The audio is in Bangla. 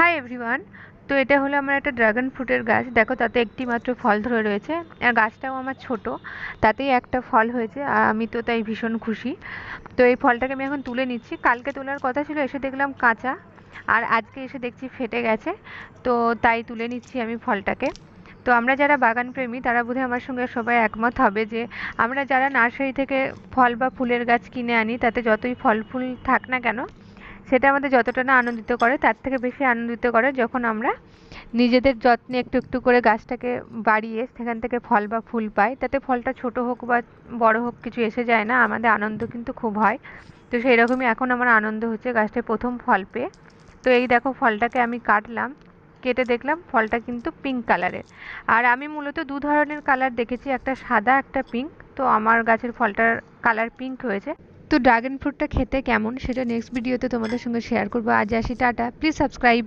Hi everyone. তো এটা হলো আমার একটা ড্রাগন ফ্রুটের গাছ। দেখো তাতে একটি মাত্র ফল ধরে রয়েছে। আর গাছটাও আমার ছোট, তাতেই একটা ফল হয়েছে আর আমি তো তাই ভীষণ খুশি। তো এই ফলটাকে আমি এখন তুলে নিচ্ছি। কালকে তোলার কথা ছিল, এসে দেখলাম কাঁচা, আর আজকে এসে দেখছি ফেটে গেছে। তো তাই তুলে নিচ্ছি আমি ফলটাকে। তো আমরা যারা বাগান প্রেমী তারা বোধহয় আমার সঙ্গে সবাই একমত হবে যে আমরা যারা নার্সারি থেকে ফল বা ফুলের গাছ কিনে আনি, তাতে যতই ফল ফুল থাক না কেন, সেটা আমাদের যতটা না আনন্দিত করে তার থেকে বেশি আনন্দিত করে যখন আমরা নিজেদের যত্নে একটু একটু করে গাছটাকে বাড়িয়ে সেখান থেকে ফল বা ফুল পাই। তাতে ফলটা ছোট হোক বা বড় হোক কিছু এসে যায় না, আমাদের আনন্দ কিন্তু খুব হয়। তো সেই রকমই এখন আমার আনন্দ হচ্ছে গাছটায় প্রথম ফল পেয়ে। তো এই দেখো ফলটাকে আমি কাটলাম, কেটে দেখলাম ফলটা কিন্তু পিঙ্ক কালারের। আর আমি মূলত দু ধরনের কালার দেখেছি, একটা সাদা একটা পিঙ্ক। তো আমার গাছের ফলটার কালার পিঙ্ক হয়েছে। তো ড্রাগন ফ্রুটটা খেতে কেমন সেটা নেক্সট ভিডিওতে তোমাদের সঙ্গে শেয়ার করবো। আজ আসি, টাটা। Please subscribe.